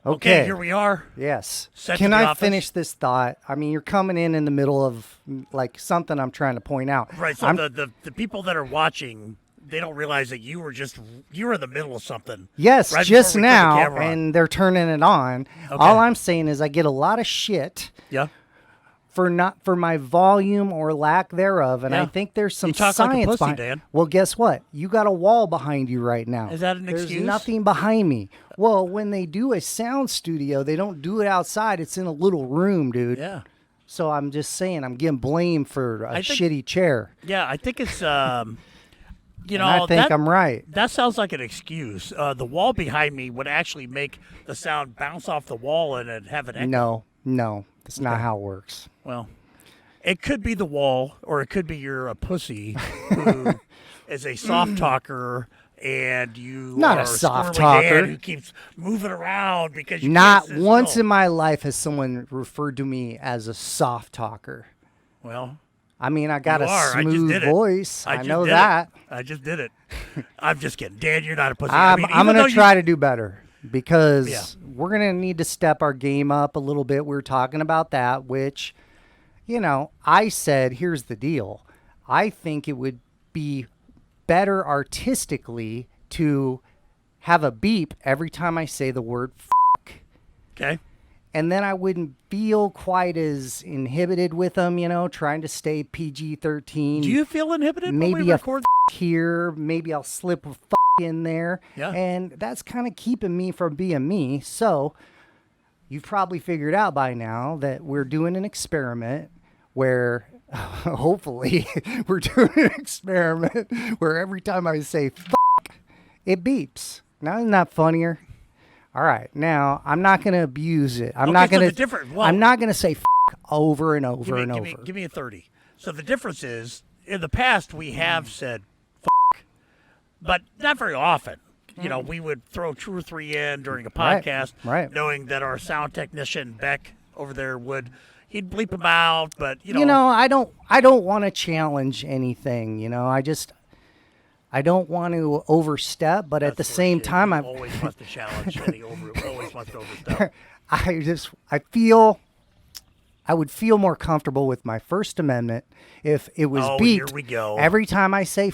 Okay, here we are. Yes. Set Can to the I office. finish this thought? I mean, you're coming in the middle of like something I'm trying to point out. Right, so the people that are watching, they don't realize that you were in the middle of something. Yes, right just before we turned the now, camera on. and they're turning it on. All I'm saying is I get a lot of shit Yeah. for my volume or lack thereof, and I Yeah. think there's some You talk like a science pussy, behind. Dan. Well, guess what? You got a wall behind you right now. Is that an There's excuse? nothing behind me. Well, when they do a sound studio, they don't do it outside. It's in a little room, dude. Yeah. So I'm just saying, I'm getting blamed for a think- shitty chair. Yeah, I think it's, you know, And I think I'm right. That sounds like an excuse. The wall behind me would actually make the sound bounce off the wall and it'd have an echo. No, that's not how it works. Well, it could be the wall, or it could be you're a pussy who is a soft talker, and you Not are a soft squirrely talker. dad who keeps moving around because you Not can't sit once still. in my life has someone referred to me as a soft talker. Well, I mean, I got you a are. I just smooth did it. voice. I just know did that. It. I just did it. I'm just kidding, Dan. You're not a pussy. I'm even going though to try to do better because Yeah. we're going to need to step our game up a little bit. We were talking about that, which, you know, I said, here's the deal. I think it would be better artistically to have a beep every time I say the word Okay. and then I wouldn't feel quite as inhibited with them, you know, trying to stay PG-13. Do you feel inhibited when maybe we a record? here, maybe I'll slip a in there. Yeah. And that's kind of keeping me from being me. So you've probably figured out by now that we're doing an experiment where hopefully we're doing an experiment where every time I say it beeps. Now isn't that funnier? All right. Now I'm not going to abuse it. I'm not so going the different- well- I'm not going to say over and over and over. Give me a 30. So the difference is, in the past, we have said but not very often. You know, we would throw 2 or 3 in during a Right, podcast, right. knowing that our sound technician, Beck, over there he'd bleep them out, but, You know, I don't want to challenge anything, you know. I don't want to overstep, but at the That's same bullshit. time He I'm always wants to challenge, and he always wants to overstep. I would feel more comfortable with my First Amendment if it was Oh, beeped here we go. every time I say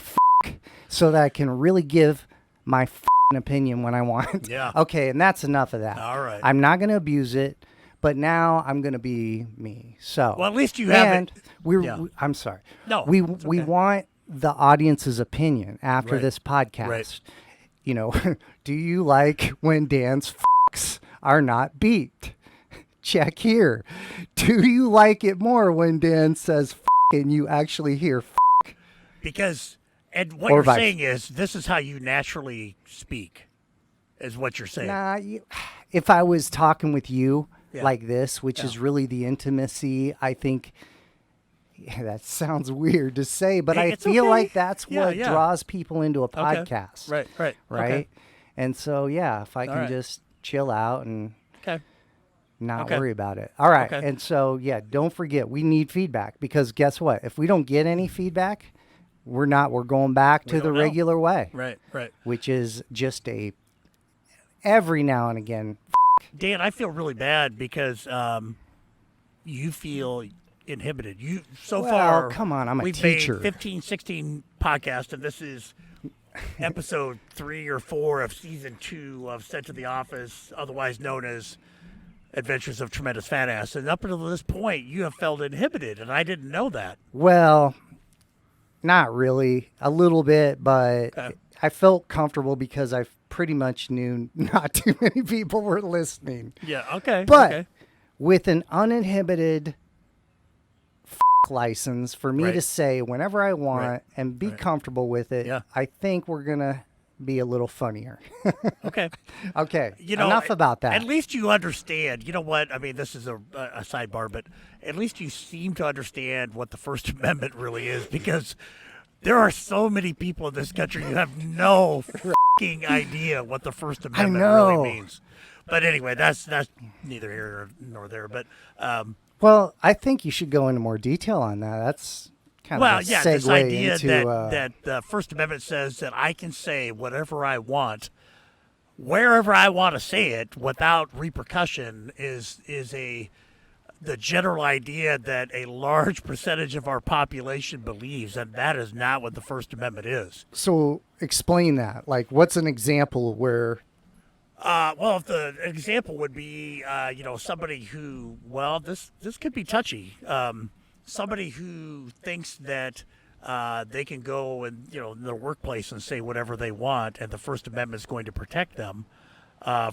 so that I can really give my opinion when I want. Yeah. Okay, and that's enough of that. All right. I'm not going to abuse it, but now I'm going to be me. So Well, at least you have and it. Yeah. I'm sorry. No, we it's we okay. want the audience's opinion after Right. this podcast. Right. You know, do you like when Dan's are not beeped? Check here. Do you like it more when Dan says and you actually hear Because, and what Or you're vice- saying is, this is how you naturally speak, is what you're saying. Nah, if I was talking with you Yeah. like this, which is really the intimacy, I think that sounds weird to say, but Hey, I it's feel okay. like that's Yeah, what yeah. draws people into a podcast. Right. Right. Okay. And so, yeah, if I can right. just chill out and Okay. not Okay. worry about it. All right. Okay. And so, yeah, don't forget, we need feedback because guess what? If we don't get any feedback, we're going back to the don't know. regular way, Right. which is just every now and again. Dan, I feel really bad because you feel inhibited. You Well, far. come on, I'm a we've teacher. made 15, 16 podcasts, and this is episode 3 or 4 of season 2 of Sent to the Office, otherwise known as Adventures of Tremendous Fat Ass. And up until this point, you have felt inhibited, and I didn't know that. Well, not really. A little bit, but Okay. I felt comfortable because I pretty much knew not too many people were listening. Yeah. Okay. But okay. with an uninhibited license for me Right. to say whenever I want Right. and be Right. comfortable with it, Yeah. I think we're going to be a little funnier. Okay. Okay. You know, enough about that. At least you understand. You know what? I mean, this is a sidebar, but at least you seem to understand what the First Amendment really is, because there are so many people in this country who have no fucking idea what the First Amendment know. really means. But anyway, that's neither here nor there. But Well, I think you should go into more detail on that. That's kind well, of a yeah, segue this idea into that the First Amendment says that I can say whatever I want wherever I want to say it without repercussion is the general idea that a large percentage of our population believes, and that is not what the First Amendment is. So explain that. Like, what's an example where? Well, if the example would be, somebody who, well, this could be touchy. Somebody who thinks that they can go and in their workplace and say whatever they want, and the First Amendment is going to protect them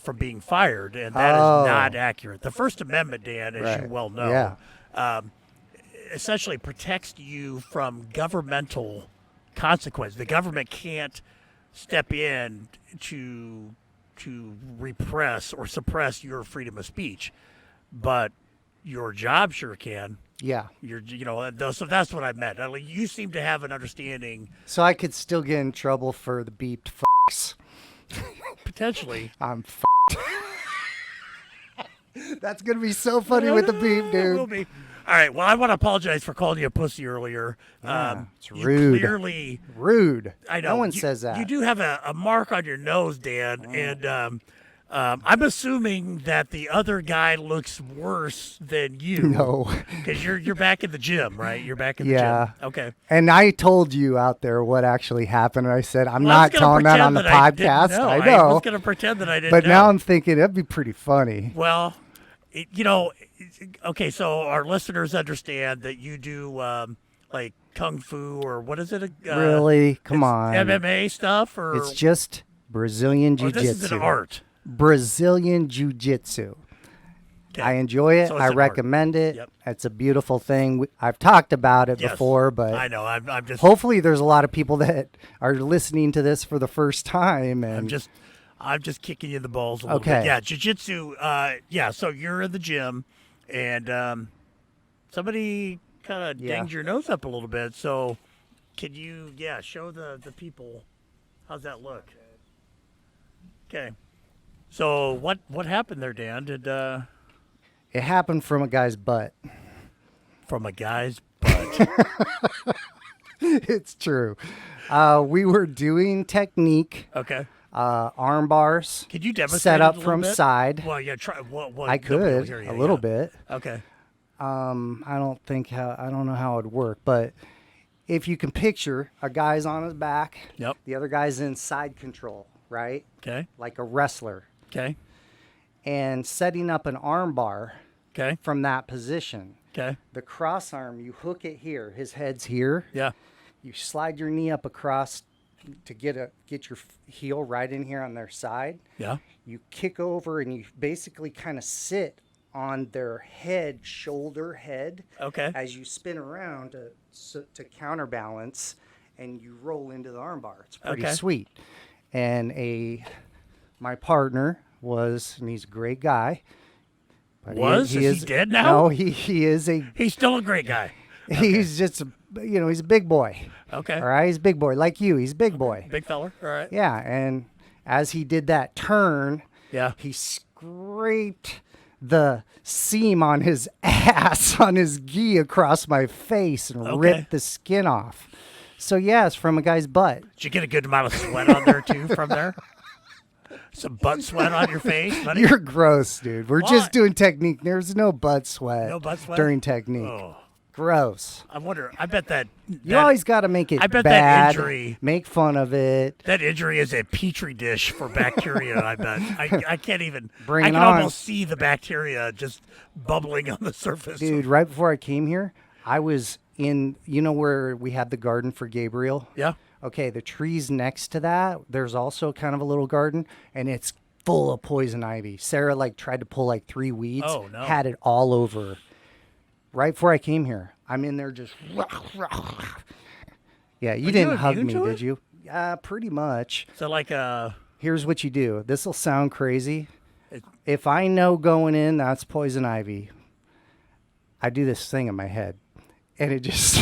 from being fired, and that is not accurate. The First Amendment, Dan, as you well know, essentially protects you from governmental consequence. The government can't step in to repress or suppress your freedom of speech, but your job sure can. Yeah. So that's what I meant. You seem to have an understanding. So I could still get in trouble for the beeped f***s. Potentially. I'm f***ed. That's going to be so funny with the beep, It dude. will be. All right. Well, I want to apologize for calling you a pussy earlier. It's rude. Clearly. Rude. I know. No one says that. You do have a mark on your nose, Dan, and I'm assuming that the other guy looks worse than you. No. Because you're back in the gym, right? You're back in the Yeah. gym. Okay. And I told you out there what actually happened. And I said, I'm Well, I was not gonna telling that on pretend the that I didn't podcast. know. I I know. was going to pretend that I didn't But know. now I'm thinking that'd be pretty funny. Well, okay, so our listeners understand that you do like kung fu or what is it? Really? Come it's on. MMA stuff or It's just Brazilian or Jiu-Jitsu. this is an art. Brazilian Jiu-Jitsu. Okay. I enjoy it. So it's I an art. recommend it. Yep. It's a beautiful thing. I've talked about it Yes. before, but I know. I'm just. hopefully there's a lot of people that are listening to this for the first time. And I'm just kicking you in the balls a little Okay. bit. Yeah, jiu-jitsu. So you're in the gym, and somebody kind of dinged your nose up a little bit. So can you, show the people? How's that look? Okay. So what happened there, Dan? Did it happened from a guy's butt. from a guy's butt? It's true. We were doing technique, Okay. arm bars. Could you demonstrate set it up a little from bit? side. Well, yeah. Try. Well, I nobody will could hear you, a little yeah. bit. Okay. I don't know how it'd work, but if you can picture a guy's on his back, Yep. the other guy's in side control, right? Okay. Like a wrestler, Okay. and setting up an arm bar Okay. from that position. Okay. The cross arm, you hook it here. His head's here. Yeah. You slide your knee up across to get your heel right in here on their side. Yeah. You kick over and you basically kind of sit on their head, shoulder, head. Okay. As you spin around to counterbalance, and you roll into the armbar. It's pretty Okay. sweet. And my partner and he's a great guy. But Is he dead now? No, he is He's still a great guy. he's just he's a big boy. Okay. All right, he's a big boy like you. He's a big boy. Big feller. All right. Yeah, and as he did that turn, Yeah. he scraped the seam on his ass, on his gi across my face and Okay. ripped the skin off. So, yes, from a guy's butt. Did you get a good amount of sweat on there too from there? Some butt sweat on your face, buddy? You're gross, dude. We're Why? just doing technique. There's no butt sweat. No butt sweat? During technique. Oh, Gross. I wonder. I bet that You always got to make it I bet bad. that injury- Make fun of it. that injury is a petri dish for bacteria. I bet. I can't even. Bring I it can on. almost see the bacteria just bubbling on the surface. Dude, right before I came here, I was in, where we had the garden for Gabriel? Yeah. Okay, the trees next to that, there's also kind of a little garden, and it's full of poison ivy. Sarah tried to pull 3 weeds. Oh, no. Had it all over. Right before I came here, I'm in there just. Yeah, you didn't hug immune me, to it? did you? Pretty much. So Here's what you do. This will sound crazy. It- If I know going in that's poison ivy, I do this thing in my head, and it just.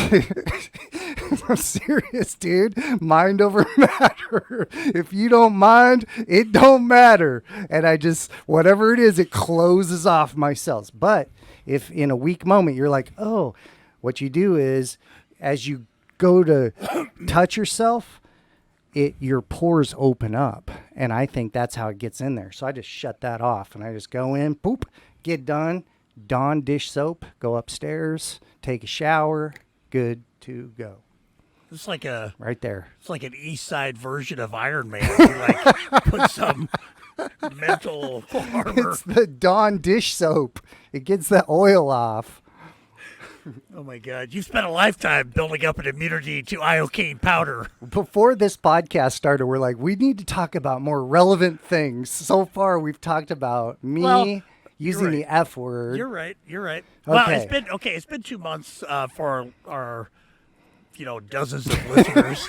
I'm serious, dude. Mind over matter. If you don't mind, it don't matter. And I just, whatever it is, it closes off my cells. But if in a weak moment you're like, oh, what you do is as you go to touch yourself, your pores open up, and I think that's how it gets in there. So I just shut that off, and I just go in, poop, get done, don dish soap, go upstairs, take a shower, good to go. It's like a Right there. It's like an East Side version of Iron Man. You like put some mental armor. It's the Dawn dish soap. It gets the oil off. Oh my God! You've spent a lifetime building up an immunity to iocane powder. Before this podcast started, we're like, we need to talk about more relevant things. So far, we've talked about me Well, using right. the F word. You're right. Well, Okay. it's been 2 months for our dozens of listeners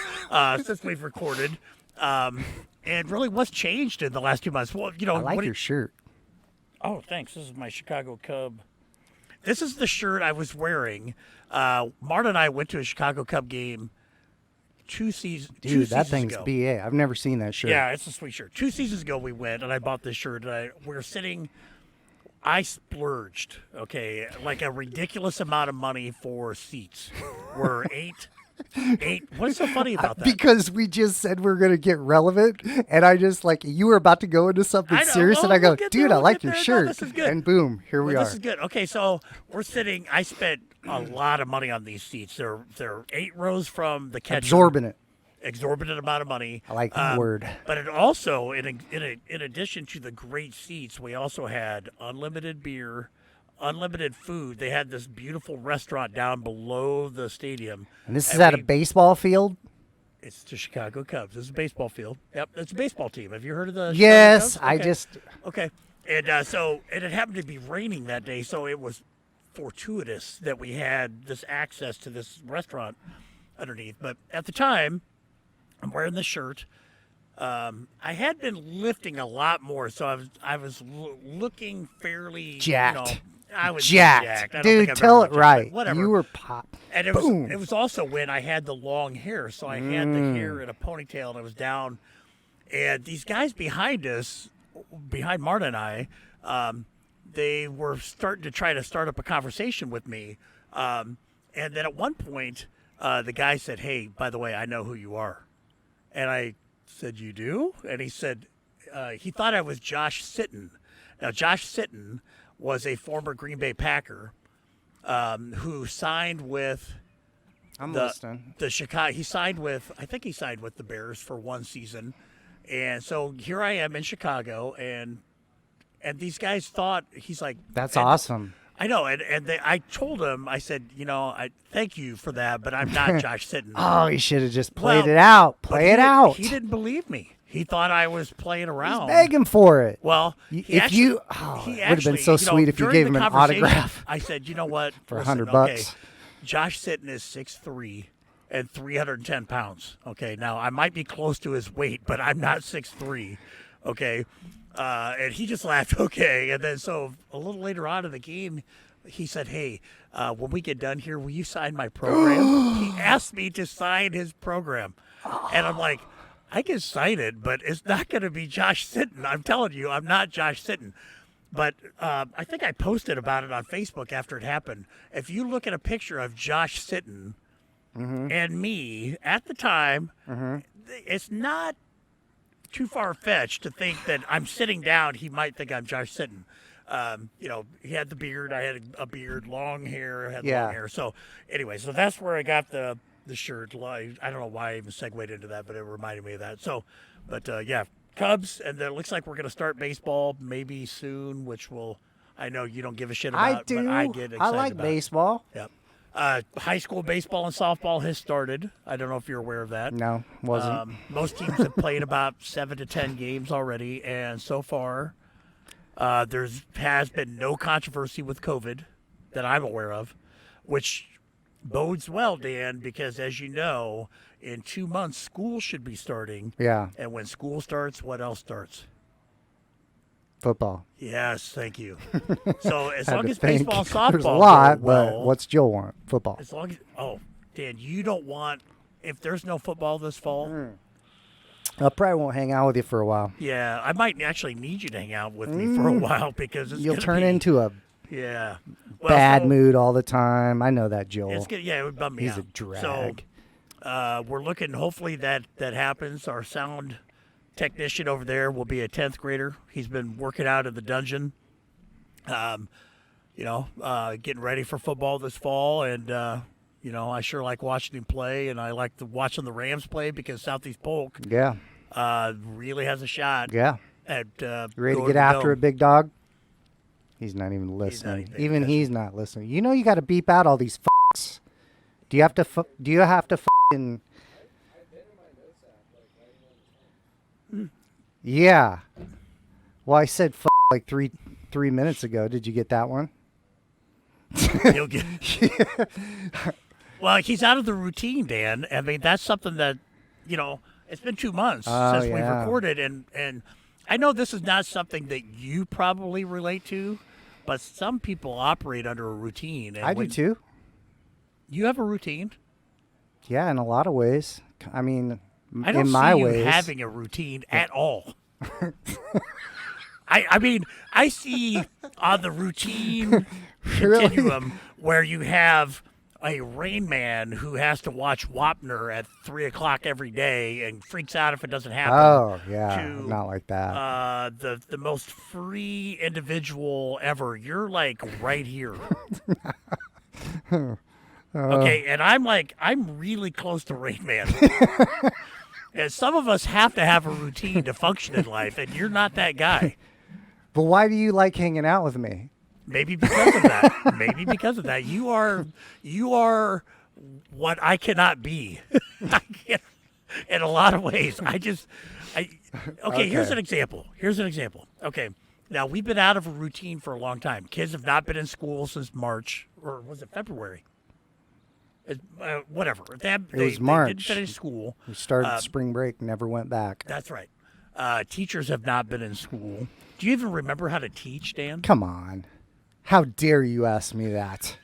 since we've recorded. And really, what's changed in the last 2 months? Well, I like your shirt. Oh, thanks. This is my Chicago Cub. This is the shirt I was wearing. Marta and I went to a Chicago Cub game 2 seasons. Dude, that seasons thing's ago. BA. I've never seen that shirt. Yeah, it's a sweet shirt. 2 seasons ago we went, and I bought this shirt. And we're sitting. I splurged, okay, like a ridiculous amount of money for seats. We're eight. What's so funny about that? Because we just said we're going to get relevant, and I just you were about to go into something I know. serious, Well, and I go, we'll get dude, there, I we'll like get your there. No, shirt. this is good. And boom, here we Well, are. This is good. Okay, so we're sitting. I spent a lot of money on these seats. They're 8 rows from the catcher. Exorbitant amount of money. I like that word. But it also, in addition to the great seats, we also had unlimited beer, unlimited food. They had this beautiful restaurant down below the stadium. And this is at a baseball field? It's the Chicago Cubs. This is a baseball field. Yep, it's a baseball team. Have you heard of the Chicago Yes, Cubs? Okay. And so it happened to be raining that day, so it was fortuitous that we had this access to this restaurant underneath. But at the time, I'm wearing this shirt. I had been lifting a lot more, so I was looking fairly Jacked. I was Jacked. I don't Dude, think I've tell ever it been jacked, right. but whatever. You were pop. And Boom. it was also when I had the long hair, so I had the hair in a ponytail and it was down. And these guys behind us, behind Marta and I, they were starting to try to start up a conversation with me. And then at one point, the guy said, "Hey, by the way, I know who you are." And I said, "You do?" And he said, he thought I was Josh Sitton. Now, Josh Sitton was a former Green Bay Packer who signed with I'm listening. the Chicago. I think he signed with the Bears for 1 season. And so here I am in Chicago, and these guys thought, he's like, That's and awesome. I know, I told him, I said, I thank you for that, but I'm not Josh Sitton. Oh, he should have just played Well, it out. But Play it out. He didn't believe me. He thought I was playing around. Beg him for it. Well, It he actually- would he have been actually, so sweet if you during gave the him an conversation, autograph. I said, you know what? For Listen, $100. Okay, Josh Sitton is 6'3" and 310 pounds. Okay, now I might be close to his weight, but I'm not 6'3". Okay, and he just laughed. Okay, and then so a little later on in the game, he said, "Hey, when we get done here, will you sign my program?" He asked me to sign his program, and I'm like, I can sign it, but it's not going to be Josh Sitton. I'm telling you, I'm not Josh Sitton. But I think I posted about it on Facebook after it happened. If you look at a picture of Josh Sitton and me at the time, it's not too far-fetched to think that I'm sitting down, he might think I'm Josh Sitton. He had the beard. I had a beard, long hair, long hair. So anyway, so that's where I got the shirt. I don't know why I even segued into that, but it reminded me of that. So, but yeah, Cubs, and then it looks like we're going to start baseball maybe soon, which I know you don't give a shit about, I do. but I get excited I like about baseball. Yep. High school baseball and softball has started. I don't know if you're aware of that. No, wasn't. Most teams have played about 7 to 10 games already, and so far has been no controversy with COVID that I'm aware of, which bodes well, Dan, because as you know, in 2 months, school should be starting. Yeah. And when school starts, what else starts? Football. Yes, thank you. So as Had long to as think. baseball and softball There's a lot, go well, but what's Joe want? Football. as long as Dan, you don't want, if there's no football this fall. I probably won't hang out with you for a while. Yeah, I might actually need you to hang out with me for a while because it's You'll gonna turn be, into a yeah well, bad so mood all the time. I know that, Joel. It's good. Yeah, it would bum me He's out. a drag. So we're looking. Hopefully that happens. Our sound technician over there will be a 10th grader. He's been working out in the dungeon. Getting ready for football this fall, and I sure like watching him play, and I like watching the Rams play because Southeast Polk really has a shot. Yeah. At You ready to get after it, big dog? He's not even listening. He's not listening. You know you got to beep out all these f***s. Do you have to f***ing... Yeah. Well, I said f*** like three minutes ago. Did you get that one? He'll get... Well, he's out of the routine, Dan. I mean, that's something that, it's been 2 months since we've recorded, and I know this is not something that you probably relate to, but some people operate under a routine. And I do too. You have a routine? Yeah, in a lot of ways. I mean, I don't in my see you ways. having a routine at all. I mean, I see on the routine continuum where you have a Rain Man who has to watch Wapner at 3:00 every day and freaks out if it doesn't happen. Oh, yeah, not like that. The most free individual ever. You're like right here. Okay, and I'm really close to Rain Man. And some of us have to have a routine to function in life, and you're not that guy. But why do you like hanging out with me? Maybe because of that. Maybe because of that. You are what I cannot be. In a lot of ways. Okay, here's an example. Okay. Now, we've been out of a routine for a long time. Kids have not been in school since March, or was it February? Whatever. It was March. They didn't finish school. We started spring break, never went back. That's right. Teachers have not been in school. Do you even remember how to teach, Dan? Come on. How dare you ask me that?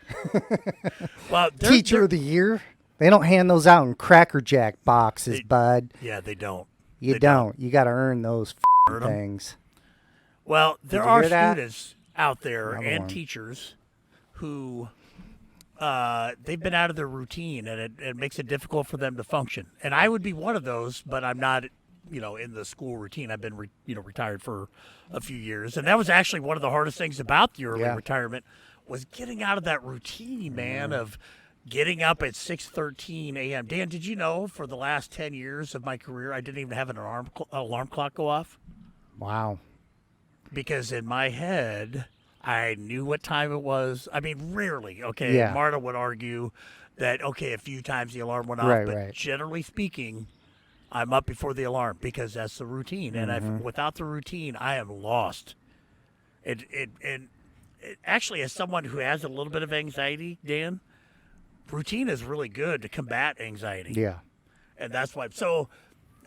Well, Teacher of the Year? They don't hand those out in Cracker Jack boxes, bud. Yeah, they don't. You don't. You got to earn those things. Well, there are students out there and teachers who they've been out of their routine, and it makes it difficult for them to function. And I would be one of those, but I'm not, in the school routine. I've been, retired for a few years, and that was actually one of the hardest things about the early retirement was getting out of that routine, man, of getting up at 6:13 a.m. Dan, did you know for the last 10 years of my career, I didn't even have an alarm clock go off? Wow. Because in my head, I knew what time it was. I mean, rarely, okay? Yeah. Marta would argue that, okay, a few times the alarm went off, but generally speaking, I'm up before the alarm because that's the routine. And without the routine, I am lost. It actually, as someone who has a little bit of anxiety, Dan, routine is really good to combat anxiety. Yeah. And that's why. So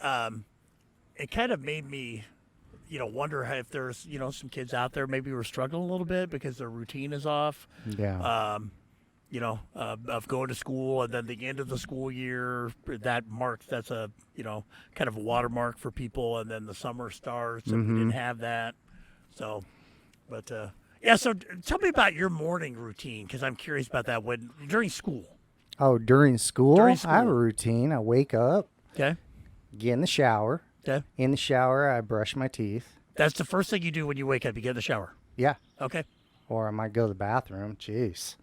it kind of made me, wonder if there's, some kids out there maybe who are struggling a little bit because their routine is off. Yeah. Of going to school, and then the end of the school year, that's a, kind of a watermark for people, and then the summer starts, and we didn't have that. So, but, so tell me about your morning routine, because I'm curious about that during school. Oh, during school? I have a routine. I wake up. Okay. Get in the shower. Okay. In the shower, I brush my teeth. That's the first thing you do when you wake up. You get in the shower. Yeah. Okay. Or I might go to the bathroom. Jeez.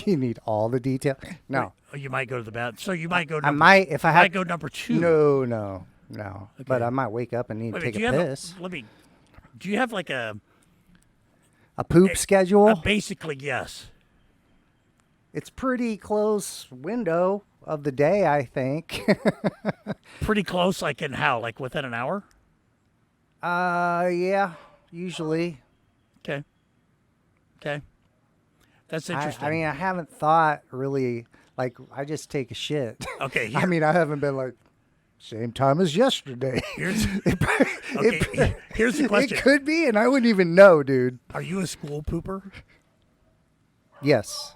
You need all the detail. No. Wait, you might go to the bathroom. So you might go. I might if I have. Might go number 2. No. Okay. But I might wake up and need to take a piss. Do you have like a poop schedule? Basically, yes. It's pretty close window of the day, I think. Pretty close, like in how? Like within an hour? Yeah, usually. Okay. That's interesting. I mean, I haven't thought really, like, I just take a shit. Okay. I mean, I haven't been like, same time as yesterday. Here's the question. It could be, and I wouldn't even know, dude. Are you a school pooper? Yes.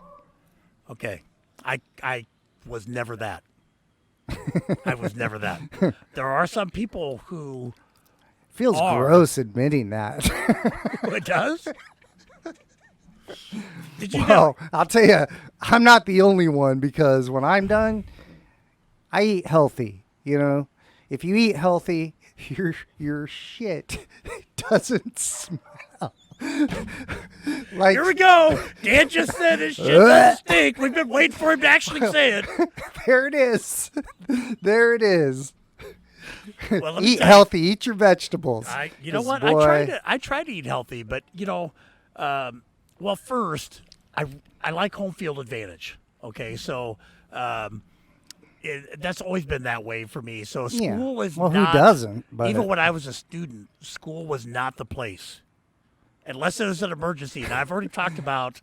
Okay. I was never that. I was never that. There are some people who feels gross admitting that. It does? Did you know? I'll tell you, I'm not the only one, because when I'm done, I eat healthy. You know, if you eat healthy, your shit doesn't smell. Like, Here we go. Dan just said his shit doesn't stink. We've been waiting for him to actually say it. there it is. There it is. Well, let me Eat tell you, healthy. Eat your vegetables. You know 'Cause, what? boy, I try to eat healthy, but well, first I like home field advantage. Okay, so that's always been that way for me. So Yeah. school is Well, not, who doesn't? But even when I was a student, school was not the place, unless it was an emergency. And I've already talked about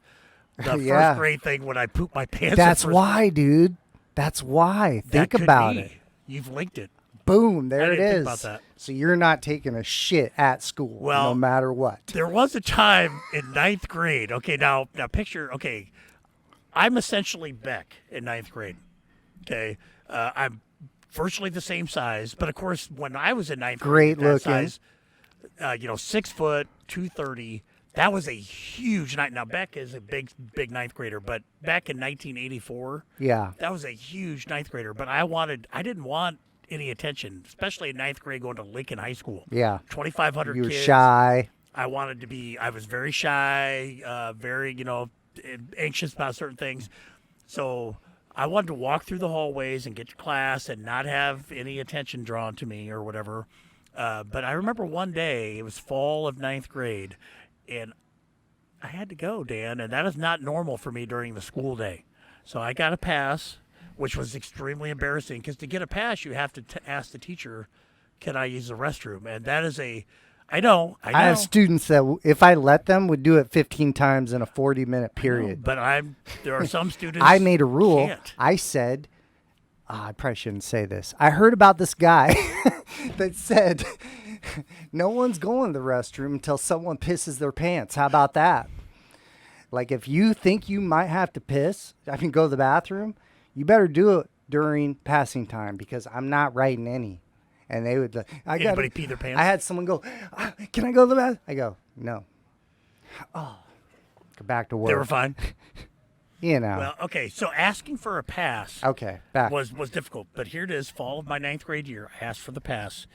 the Yeah. first grade thing when I pooped my pants. that's in first why, dude. That's why. That Think could about be. it. You've linked it. Boom. There it didn't think is. about that. So you're not taking a shit at school, Well, no matter what. There was a time in ninth grade. Okay, now picture. Okay, I'm essentially Beck in ninth grade. Okay, I'm virtually the same size, but of course, when I was in ninth Great grade, that looking. size, 6 foot, 230. That was a huge night. Now Beck is a big ninth grader, but back in 1984, Yeah. that was a huge ninth grader. But I didn't want any attention, especially in ninth grade going to Lincoln High School. Yeah. 2,500 You were kids. shy. I was very shy, very, anxious about certain things. So I wanted to walk through the hallways and get to class and not have any attention drawn to me or whatever. But I remember one day, it was fall of ninth grade, and I had to go, Dan, and that is not normal for me during the school day. So I got a pass, which was extremely embarrassing because to get a pass, you have to ask the teacher, can I use the restroom? And that is I know. I have students that, if I let them, would do it 15 times in a 40-minute period. But there are some students. I made a rule. Can't. I said, I probably shouldn't say this. I heard about this guy that said, no one's going to the restroom until someone pisses their pants. How about that? Like, if you think you might have to go to the bathroom, you better do it during passing time because I'm not writing any. And they would, Anybody pee their pants? I had someone go, can I go to the bathroom? I go, no. Oh, go back to work. They were fine. Well, okay. So asking for a pass okay, back. was difficult. But here it is, fall of my ninth grade year. I asked for the pass.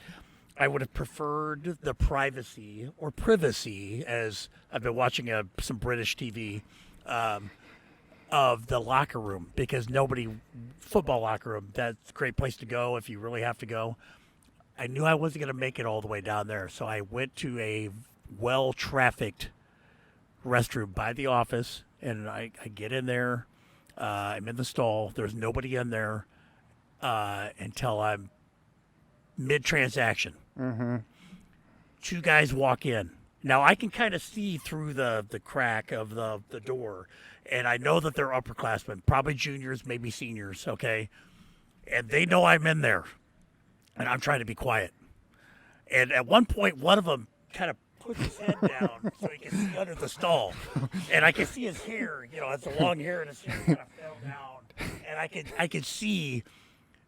I would have preferred the privacy or privacy, as I've been watching some British TV, of the locker room because football locker room, that's a great place to go if you really have to go. I knew I wasn't going to make it all the way down there, so I went to a well-trafficked restroom by the office, and I get in there. I'm in the stall. There's nobody in there until I'm mid-transaction. Mm-hmm. Two guys walk in. Now, I can kind of see through the crack of the door, and I know that they're upperclassmen, probably juniors, maybe seniors, okay? And they know I'm in there. And I'm trying to be quiet. And at one point, one of them kind of puts his head down so he can see under the stall. And I can see his hair, it's a long hair, and his hair kind of fell down. And I could see,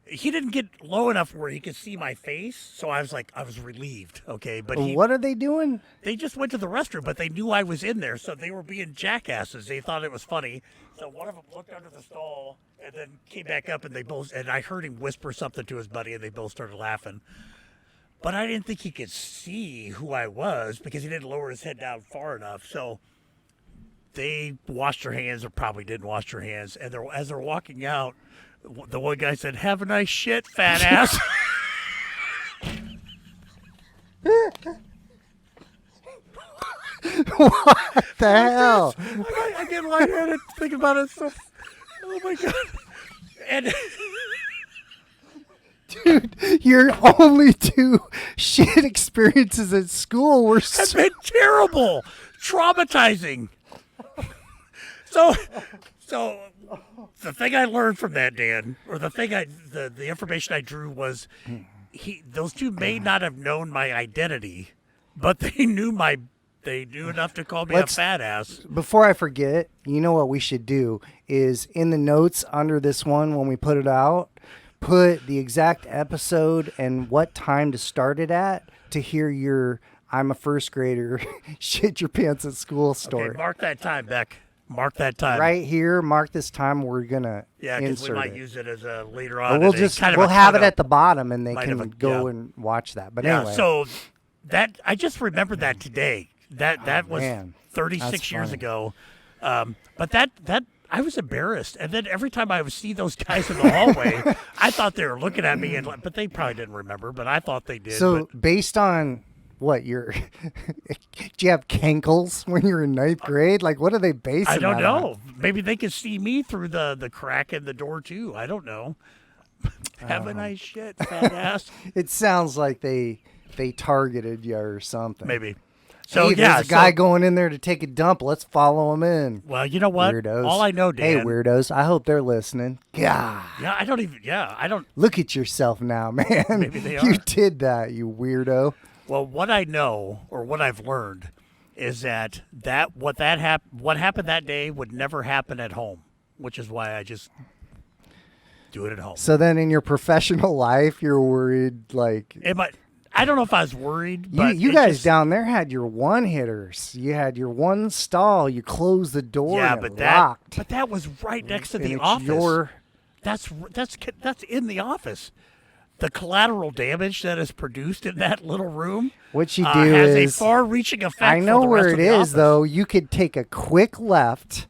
he didn't get low enough where he could see my face. So I was relieved, okay? But What are they doing? they just went to the restroom, but they knew I was in there. So they were being jackasses. They thought it was funny. So one of them looked under the stall and then came back up, and I heard him whisper something to his buddy, and they both started laughing. But I didn't think he could see who I was because he didn't lower his head down far enough. So they washed their hands, or probably didn't wash their hands. And as they're walking out, the one guy said, "Have a nice shit, fat ass." What the hell? I get lightheaded thinking about it. So, oh my god! And Dude, your only two shit experiences at school were it's been terrible, traumatizing. So the thing I learned from that, Dan, or the information I drew was, those two may not have known my identity, but they knew enough to call me a fat ass. Before I forget, you know what we should do is in the notes under this one when we put it out, put the exact episode and what time to start it at to hear your I'm a first grader shit your pants at school story. Okay, mark that time, Beck. Mark that time. right here. Mark this time. We're gonna Yeah, because we insert might it. use it as a later Or on. we'll as a just kind of we'll a have it tug-up. at the bottom, and they Might can have a- go yeah. and watch that. But Yeah, anyway, so that I just remembered that today. That was man. 36 That's years funny. ago. But that I was embarrassed, and then every time I would see those guys in the hallway, I thought they were looking at me, but they probably didn't remember. But I thought they did. so but based on what your do you have cankles when you're in ninth grade? Like, what are they basing? I don't that on? know. Maybe they could see me through the crack in the door too. I don't know. Have a nice shit, fat ass. It sounds like they targeted you or something. Maybe. So Hey, yeah, there's a guy going in there to take a dump. Let's follow him in. well, you know what? Weirdos. All I know, Dan. Hey, weirdos. I hope they're listening. God, Yeah, I don't even. Yeah, I don't. look at yourself now, man. Maybe they You are. did that, you weirdo. Well, what I know or what I've learned is that what happened that day would never happen at home, which is why I just do it at home. So then, in your professional life, you're worried, like. I don't know if I was worried, You, but you it guys just, down there had your one hitters. You had your one stall. You closed the door. yeah, and but it that locked. but that was right next to And the it's office. your- That's in the office. The collateral damage that is produced in that little room What you do has is a far-reaching effect. I know for the where rest it of the is office. though. You could take a quick left,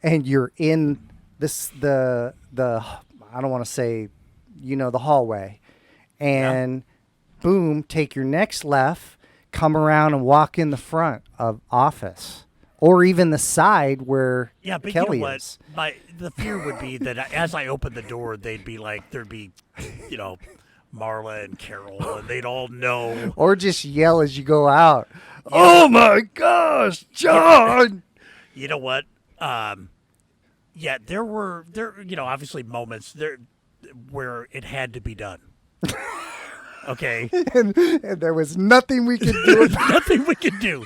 and you're in the I don't want to say, the hallway, and boom, take your next left, come around and walk in the front of office, or even the side where Yeah, but Kelly you know is. what? The fear would be that as I opened the door, there'd be Marla and Carol, and they'd all know. Or just yell as you go out. Oh my gosh, John! You know what? Yeah, there were obviously moments there where it had to be done. Okay, and there was nothing we could do about nothing we could do.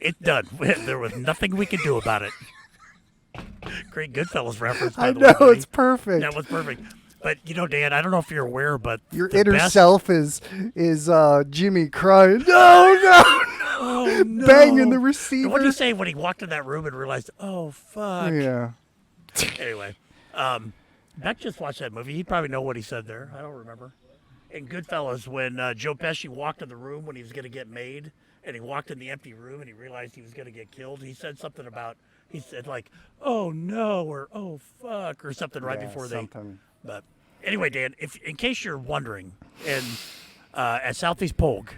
It's done. There was nothing we could do about it. Great Goodfellas reference. By I the know, way, buddy. it's perfect. That was perfect. But Dan, I don't know if you're aware, but Your the inner best- self is Jimmy crying, no, Oh, no. banging the What receiver. did you say when he walked in that room and realized, oh fuck? Yeah. Anyway, Beck just watched that movie. He'd probably know what he said there. I don't remember. In Goodfellas, when Joe Pesci walked in the room when he was going to get made, and he walked in the empty room and he realized he was going to get killed, he said something about, he said like, oh no, or oh fuck, or something right Yeah, before something. But anyway, Dan, in case you're wondering, at Southeast Polk,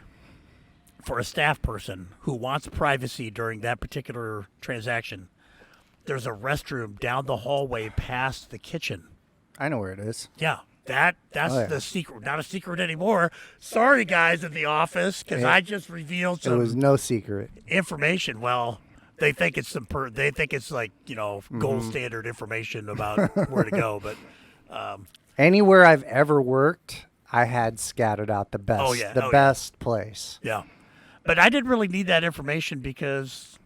for a staff person who wants privacy during that particular transaction, there's a restroom down the hallway past the kitchen. I know where it is. Yeah, that's Oh, yeah. the secret. Not a secret anymore. Sorry, guys in the office, because I just revealed It was some no secret. information. Well, they think it's they think it's like gold standard information about where to go, but. Anywhere I've ever worked, I had scattered out the best. Oh, yeah. The Oh, yeah. best place. Yeah, but I didn't really need that information because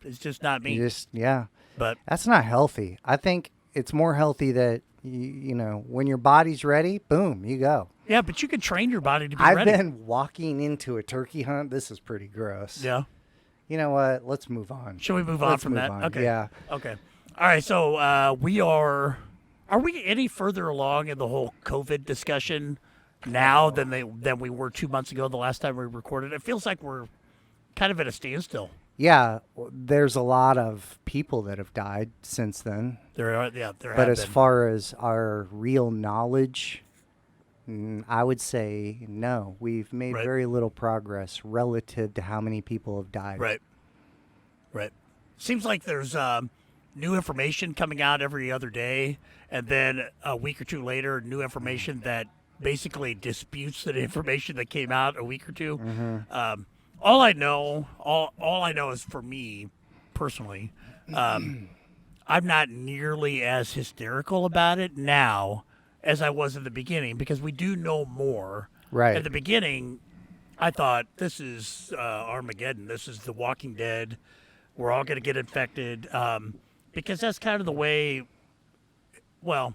it's just not me. Yeah. But That's not healthy. I think it's more healthy that, when your body's ready, boom, you go. yeah, but you can train your body to be I've ready. been walking into a turkey hunt. This is pretty gross. Yeah. You know what? Let's move on. Shall we move on Let's from move that? on. Okay. Yeah. Okay. All right. So we are. Are we any further along in the whole COVID discussion now than we were 2 months ago? The last time we recorded, it feels like we're kind of at a standstill. Yeah. There's a lot of people that have died since then. There But have as been. far as our real knowledge, I would say no. We've made Right. very little progress relative to how many people have died. Right. Right. Seems like there's new information coming out every other day, and then a week or two later, new information that basically disputes the information that came out a week or two. All I know is, for me personally, I'm not nearly as hysterical about it now as I was in the beginning, because we do know more. Right. At the beginning, I thought, this is Armageddon. This is The Walking Dead. We're all going to get infected, because that's kind of the way. Well,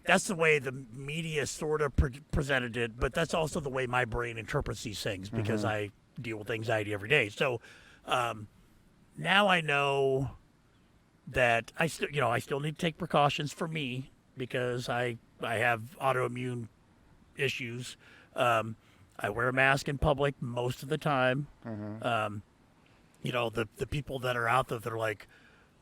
that's the way the media sort of presented it, but that's also the way my brain interprets these things, because I deal with anxiety every day. So, now I know that I still need to take precautions for me because I have autoimmune issues. I wear a mask in public most of the time. The people that are out there that are like,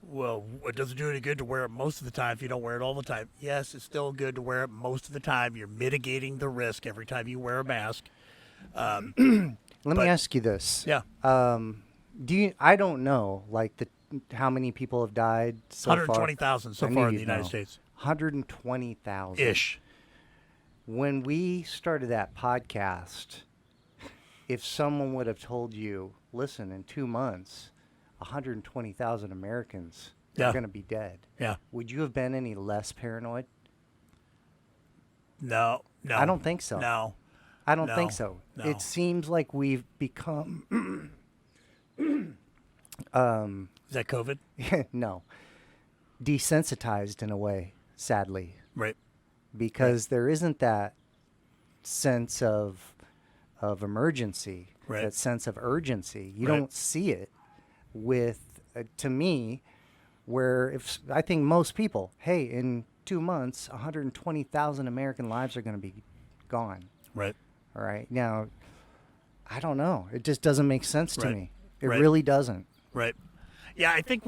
well, it doesn't do any good to wear it most of the time if you don't wear it all the time. Yes, it's still good to wear it most of the time. You're mitigating the risk every time you wear a mask. Let me ask you this. Yeah. I don't know, like how many people have died so far? 120,000 so I far knew in the you'd United know. States. 120,000. Ish. When we started that podcast, if someone would have told you, listen, in 2 months, 120,000 Americans are going to be dead, Yeah. would you have been any less paranoid? No. I don't think so. No. I don't No. think so. No. It seems like we've become Is that COVID? no, desensitized in a way, sadly, Right. because there isn't that sense of emergency, Right. that sense of urgency. You Right. don't see it with, to me, where if I think most people, hey, in 2 months, 120,000 American lives are going to be gone. Right. All right. Now, I don't know. It just doesn't make sense to Right. me. It Right. really doesn't. Right. Yeah, I think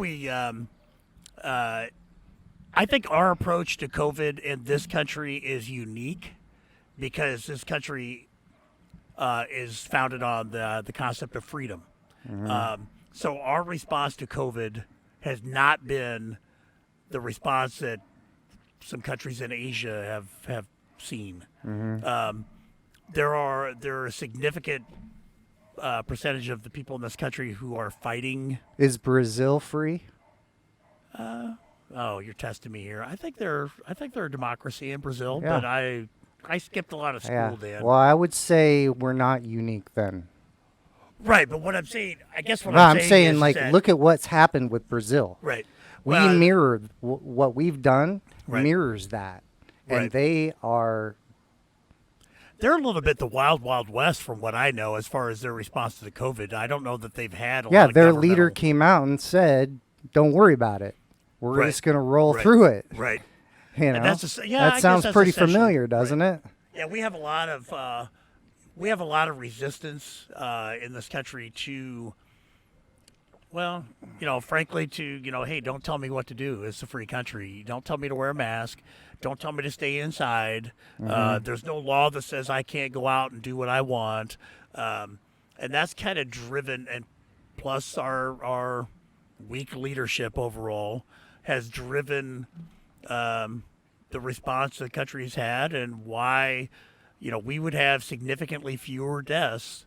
I think our approach to COVID in this country is unique because this country is founded on the concept of freedom. So our response to COVID has not been the response that some countries in Asia have seen. There are a significant percentage of the people in this country who are fighting. Is Brazil free? Oh, you're testing me here. I think they're a democracy in Brazil, Yeah. but I skipped a lot of school, Dan. Well, I would say we're not unique then. Right, but what I'm saying, I guess what No, I'm I'm saying is like, that, look at what's happened with Brazil. right. We Well, mirrored what we've done. Right. Mirrors that, and Right. they are. They're a little bit the wild, wild west from what I know as far as their response to the COVID. I don't know that they've had a Yeah, lot of their leader governmental- came out and said, "Don't worry about it. We're Right. just going to roll Right. through it." Right. You know, And that's I that guess sounds that's pretty essentially- familiar, doesn't it? Yeah, we have a lot of resistance in this country to, well, frankly, to hey, don't tell me what to do. It's a free country. Don't tell me to wear a mask. Don't tell me to stay inside. There's no law that says I can't go out and do what I want, and that's kind of driven. And plus, our weak leadership overall has driven the response the country's had, and why we would have significantly fewer deaths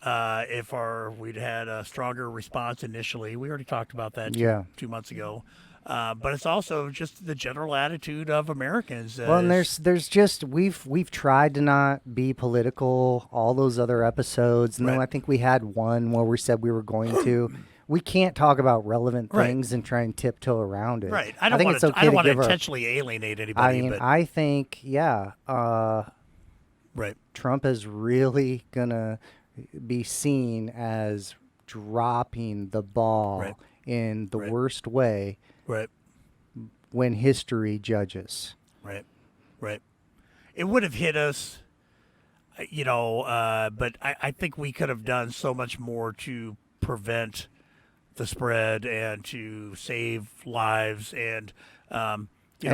if we'd had a stronger response initially. We already talked about that two months ago. But it's also just the general attitude of Americans. Well, and there's just we've tried to not be political all those other episodes, and then Right. I think we had one where we said we were going to. We can't talk about relevant Right. things and try and tiptoe around it. right. I think it's okay I don't to want to give our. intentionally alienate anybody. I mean, but I think right, Trump is really gonna be seen as dropping the ball Right. in the Right. worst way right, when history judges. right, right. It would have hit us, but I think we could have done so much more to prevent the spread and to save lives and And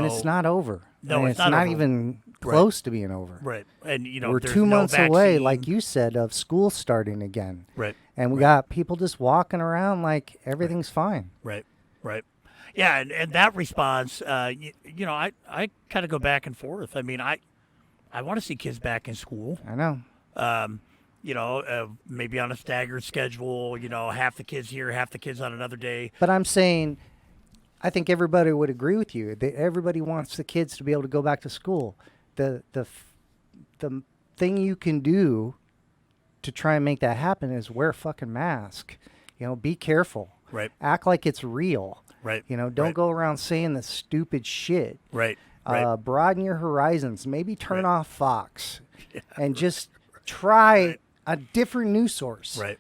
it's not over. No, I mean, it's not over. even close to being over. right, and We're there's 2 no months away, vaccine. like you said, of school starting again. Right, And we Right. got people just walking around like everything's fine. right, yeah, and that response, I kind of go back and forth. I mean, I want to see kids back in school. I know. Maybe on a staggered schedule. Half the kids here, half the kids on another day. But I'm saying, I think everybody would agree with you. Everybody wants the kids to be able to go back to school. The thing you can do to try and make that happen is wear a fucking mask. Be careful. Right, Act like it's real. right. Don't right, go around saying the stupid shit. Right, right. Broaden your horizons. Maybe turn Right. off Fox and just try a different news source. Right.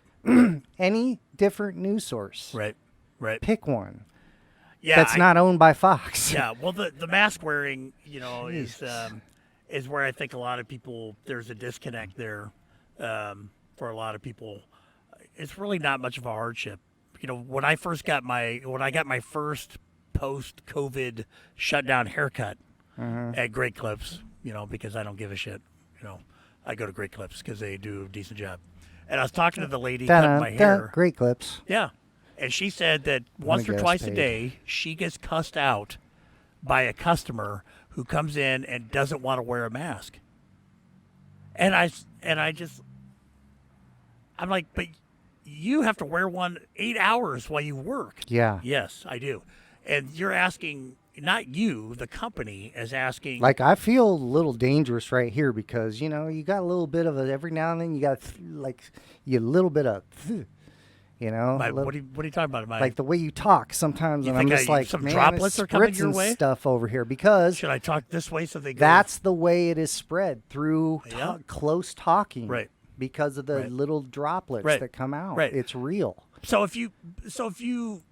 Any different news source. Right. Pick one. Yeah. That's not owned by Fox. Yeah. Well, the mask wearing, is where I think a lot of people, there's a disconnect there for a lot of people. It's really not much of a hardship. When I got my first post-COVID shutdown haircut at Great Clips, because I don't give a shit. I go to Great Clips because they do a decent job. And I was talking to the lady cutting my hair. Great Clips. Yeah. And she said that once or twice a day, she gets cussed out by a customer who comes in and doesn't want to wear a mask. And I'm like, but you have to wear one 8 hours while you work. Yeah. Yes, I do. And you're asking, not you, the company is asking. Like, I feel a little dangerous right here because, you got a little bit of it every now and then. You got a little bit of, what are you talking about? Like the way you talk sometimes, and I'm just like, some man, droplets are coming your way? Stuff over here because should I talk this way so they go? That's the way it is spread through close talking, right? Because of the little droplets that come out. Right. It's real. So if you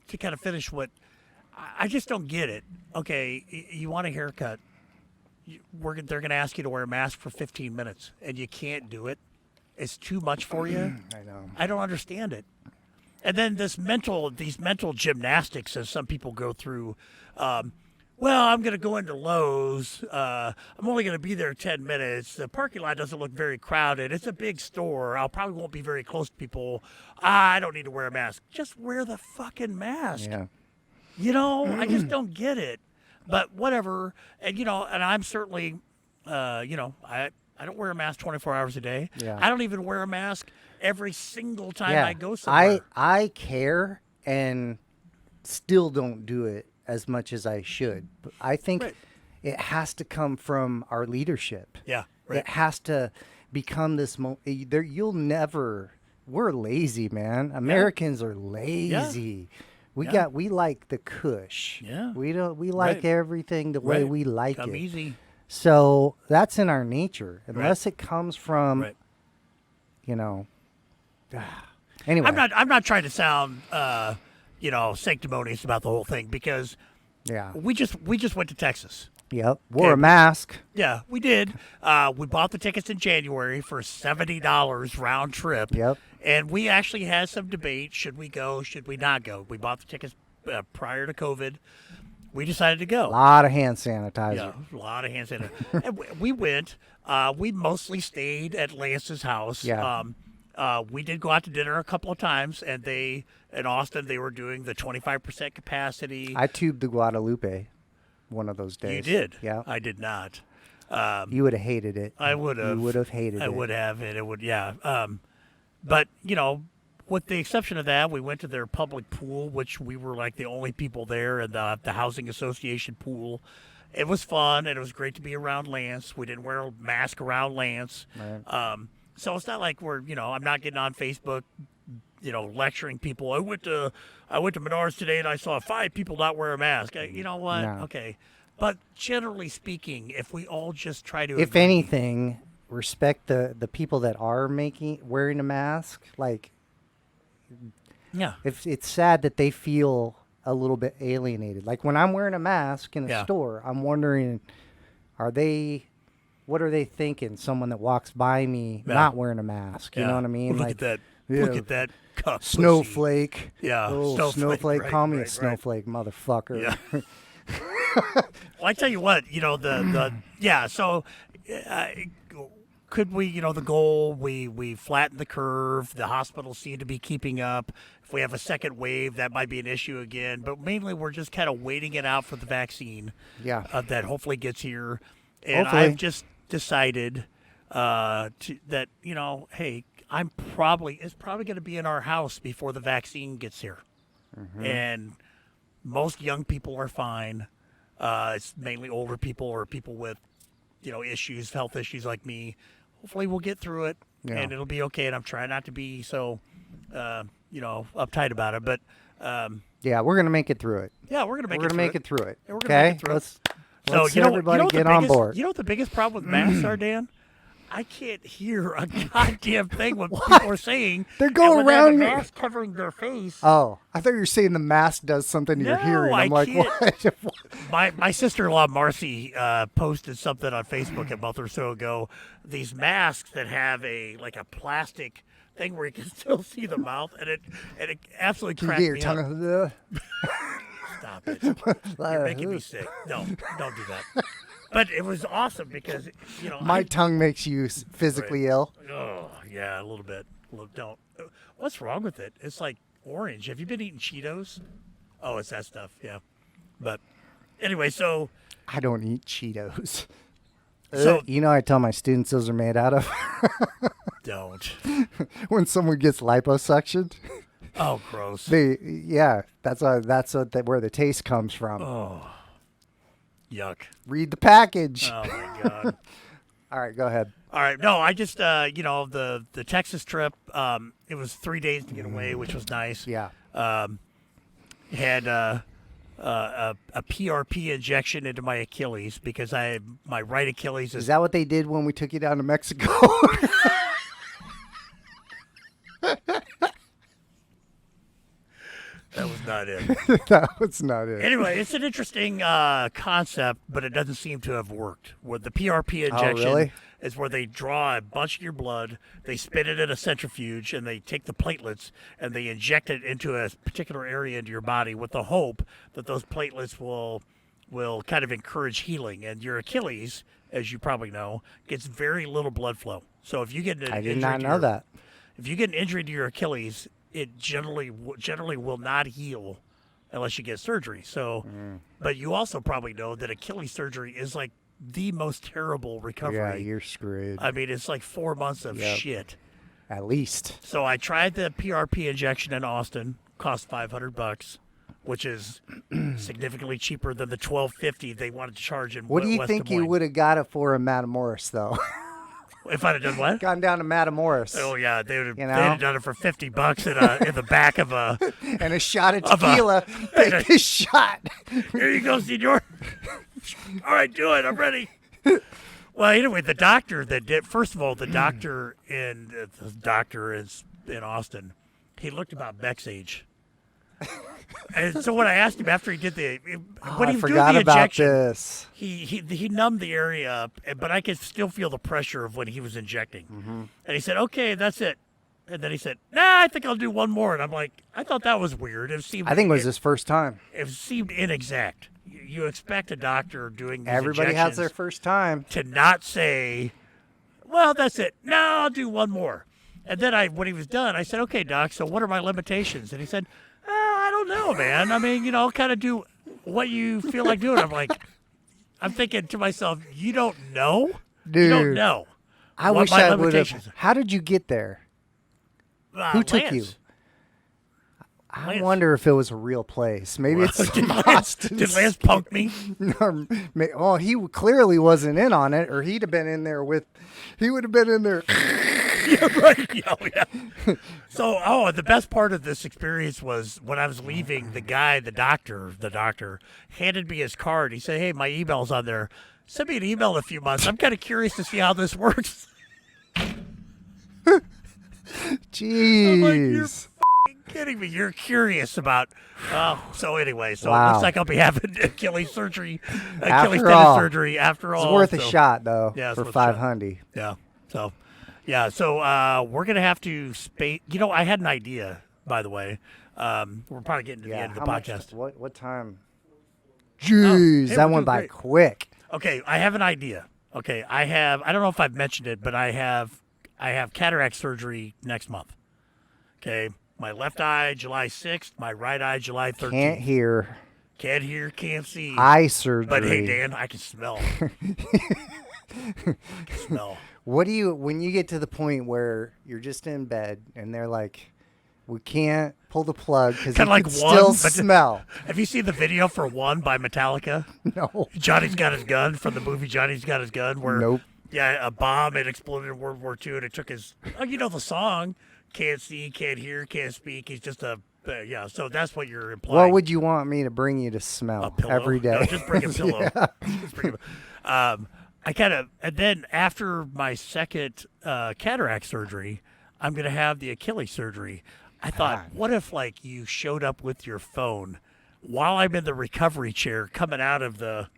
to kind of finish what I just don't get it. Okay, you want a haircut? They're going to ask you to wear a mask for 15 minutes, and you can't do it. It's too much for you. I know. I don't understand it. And then these mental gymnastics, as some people go through. Well, I'm going to go into Lowe's. I'm only going to be there 10 minutes. The parking lot doesn't look very crowded. It's a big store. I probably won't be very close to people. I don't need to wear a mask. Just wear the fucking mask. Yeah. I just don't get it. But whatever. And, and I'm certainly, I don't wear a mask 24 hours a day. Yeah. I don't even wear a mask every single time I go somewhere. I care and still don't do it as much as I should. But I think it has to come from our leadership. Yeah, right. It has to become this. We're lazy, man. Americans are lazy. Yeah. We like the cush. Yeah. We like everything the way we like Come it. easy. So that's in our nature, unless it comes from, Anyway, I'm not trying to sound, sanctimonious about the whole thing because we just went to Texas. Yep, wore a mask. Yeah, we did. We bought the tickets in January for $70 round trip. Yep. And we actually had some debate: should we go? Should we not go? We bought the tickets prior to COVID. We decided to go. A lot of hand sanitizer. Yeah, a lot of hand sanitizer. And we went. We mostly stayed at Lance's house. Yeah. We did go out to dinner a couple of times, and in Austin, they were doing the 25% capacity. I tubed the Guadalupe one of those days. You did? Yeah. I did not. You would have hated it. I would have. You would have hated it. I would have, and it would, yeah. But, with the exception of that, we went to their public pool, which we were like the only people there, and the housing association pool. It was fun, and it was great to be around Lance. We didn't wear a mask around Lance. Right. So it's not like I'm not getting on Facebook, lecturing people. I went to Menards today, and I saw 5 people not wear a mask. You know what? No. Okay. But generally speaking, if we all just try to if anything, respect the people that are wearing a mask. Like, yeah, it's sad that they feel a little bit alienated. Like when I'm wearing a mask in a store, I'm wondering, what are they thinking? Someone that walks by me not wearing a mask. You know what I mean? Look at that. Look at that cup snowflake. Pussy. Yeah, oh, snowflake. Right, Call me right, a snowflake, motherfucker. Yeah. Well, I tell you what, So, could we, the goal? We flatten the curve. The hospitals seem to be keeping up. If we have a second wave, that might be an issue again. But mainly, we're just kind of waiting it out for the vaccine. Yeah. That hopefully gets here. And hopefully. I've just decided that hey, it's probably going to be in our house before the vaccine gets here. Mm-hmm. And most young people are fine. It's mainly older people or people with, health issues like me. Hopefully we'll get through it and it'll be okay. And I'm trying not to be so, uptight about it. But yeah, we're gonna make it through it. Yeah, we're gonna make it through it. Okay, let's so everybody get on board. You know what the biggest problem with masks are, Dan? I can't hear a goddamn thing what people are saying. They're going and when they have a around your- mask covering their face. Oh, I thought you were saying the mask does something to your No, hearing. I'm I like, can't. what? My sister-in-law Marcy posted something on Facebook a month or so ago. These masks that have a plastic thing where you can still see the mouth, and it absolutely Can you cracked get your me tongue? up. Stop it! You're making me sick. No, don't do that. But it was awesome because My tongue makes you physically ill. Oh yeah, a little bit. Don't. What's wrong with it? It's like orange. Have you been eating Cheetos? Oh, it's that stuff. Yeah. But anyway, so I don't eat Cheetos. So- I tell my students those are made out of don't. when someone gets liposuctioned. Oh, gross. That's where the taste comes from. Oh, yuck. Read the package. Oh my god. All right, go ahead. All right. No, I just the Texas trip. It was 3 days to get away, which was nice. Yeah. Had a PRP injection into my Achilles because my right Achilles Is is. that what they did when we took you down to Mexico? That was not it. That was not it. Anyway, it's an interesting concept, but it doesn't seem to have worked. Where the PRP injection really? is where they draw a bunch of your blood, they spin it in a centrifuge, and they take the platelets and they inject it into a particular area into your body with the hope that those platelets will kind of encourage healing. And your Achilles, as you probably know, gets very little blood flow. So if you get an I did injury not to know your- that. If you get an injury to your Achilles, it generally will not heal unless you get surgery. So, but you also probably know that Achilles surgery is like the most terrible recovery. Yeah, you're screwed. I mean, it's like 4 months of Yep. shit. At least. So I tried the PRP injection in Austin, cost $500, which is significantly cheaper than the $1,250 they wanted to charge in What do you West think Des you Moines. would have got it for in Matamoros, though? If I'd have done what? Gone down to Matamoros. Oh yeah, they would have. You They'd know? have done it for $50 in the back of a. And a shot of Of a- tequila. Take this shot. Here you go, senor. All right, do it. I'm ready. Well, anyway, the doctor that did. First of all, the doctor in Austin, he looked about Beck's age. And so when I asked him after he did when I he was doing forgot the about injection, this. he numbed the area up, but I could still feel the pressure of when he was injecting. Mm-hmm. And he said, "Okay, that's it." And then he said, "Nah, I think I'll do one more." And I'm like, I thought that was weird. It seemed I think it was his first time. it seemed inexact. You expect a doctor doing these Everybody has their injections first time. to not say, "Well, that's it. No, I'll do one more." And then when he was done, I said, "Okay, doc. So what are my limitations?" And he said, "I don't know, man. I mean, I'll kind of do what you feel like doing." I'm thinking to myself, "You don't know? Dude, You don't know." I what wish my I would limitations have. How did you get there? Who took you? Lance. I Lance. wonder if it was a real place. Maybe it's Did some Lance, Austin. did Lance punk me? Well, he clearly wasn't in on it, or he'd have been in there with. He would have been in there. Yeah, right. Oh, yeah. So, the best part of this experience was when I was leaving, the doctor handed me his card. He said, "Hey, my email's on there. Send me an email in a few months. I'm kind of curious to see how this works." Jeez. Kidding me? You're curious about. So anyway, so it Wow. looks like I'll be having Achilles surgery, Achilles After tendon all. surgery after all. It's worth a so- shot, though, Yeah, it's for worth a shot. 500. Yeah. So, we're gonna have to space. I had an idea, by the way. We're probably getting to the end of the how much- podcast. what time? Jeez, hey, that we're went doing by great. quick. Okay, I have an idea. Okay, I don't know if I've mentioned it, but I have cataract surgery next month. Okay, my left eye July 6th, my right eye July 13th. Can't hear. Can't hear, can't see. Eye surgery. But hey, Dan, I can smell. Smell. What do you, when you get to the point where you're just in bed and they're like, we can't pull the plug because you Kinda like can One, still but- smell. Have you seen the video for One by Metallica? No. Johnny's Got His Gun from the movie Johnny's Got His Gun, where Nope. yeah, a bomb had exploded in World War II, and it took his. Oh, you know the song, can't see, can't hear, can't speak. He's just a yeah. So that's what you're implying. What would you want me to bring you to a smell pillow every day? No, just bring a pillow. Just bring a, and then after my second cataract surgery, I'm going to have the Achilles surgery. I thought, God. what if like you showed up with your phone while I'm in the recovery chair coming out of the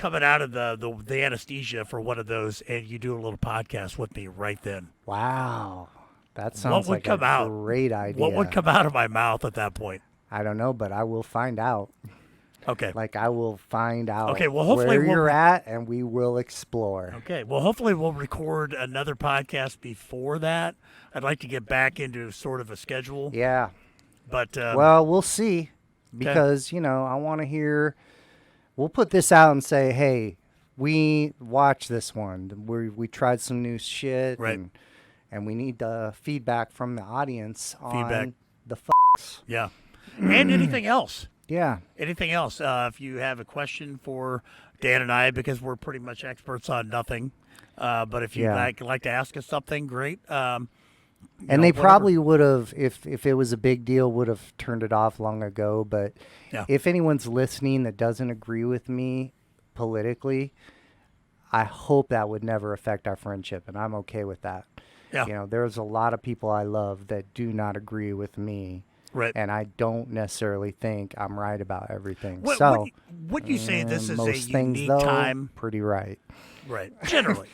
anesthesia for one of those, and you do a little podcast with me right then. Wow. That What sounds would like come a out? great idea. What would come out of my mouth at that point? I don't know, but I will find out. Okay. Like, I will find out Okay, well, hopefully where we'll you're at, and we will explore. Okay. Well, hopefully we'll record another podcast before that. I'd like to get back into sort of a schedule, Yeah. but Well, we'll see. Because, I want to hear. We'll put this out and say, hey, we watched this one. We tried some new shit. Right. And we need feedback from the audience Feedback. on the yeah. And anything else. Yeah. Anything else? If you have a question for Dan and I, because we're pretty much experts on nothing. But if you'd like to ask us something, great. And they probably would have, if it was a big deal, would have turned it off long ago. But if anyone's listening that doesn't agree with me politically, I hope that would never affect our friendship, and I'm okay with that. Yeah. There's a lot of people I love that do not agree with me. Right. And I don't necessarily think I'm right about everything. Would you say this is a most things, unique though, time? Pretty right. Right. Generally.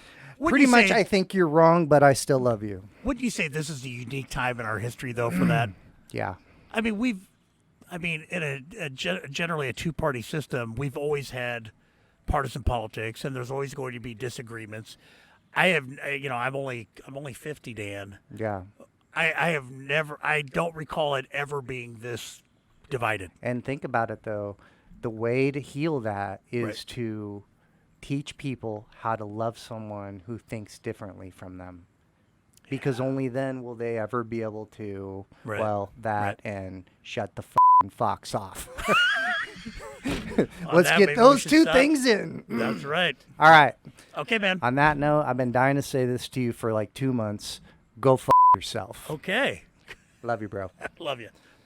Pretty much, I think you're wrong, but I still love you. Would you say this is a unique time in our history, though, for that? Yeah. I mean, in generally a two-party system, we've always had partisan politics, and there's always going to be disagreements. I'm only 50, Dan. Yeah. I don't recall it ever being this divided. And think about it, though. The way to heal that is Right. to teach people how to love someone who thinks differently from them. Because only then will they ever be able to, and shut the fox off. Let's get those two things in. That's right. All right. Okay, man. On that note, I've been dying to say this to you for like 2 months. Go yourself. Okay. Love you, bro. Love you.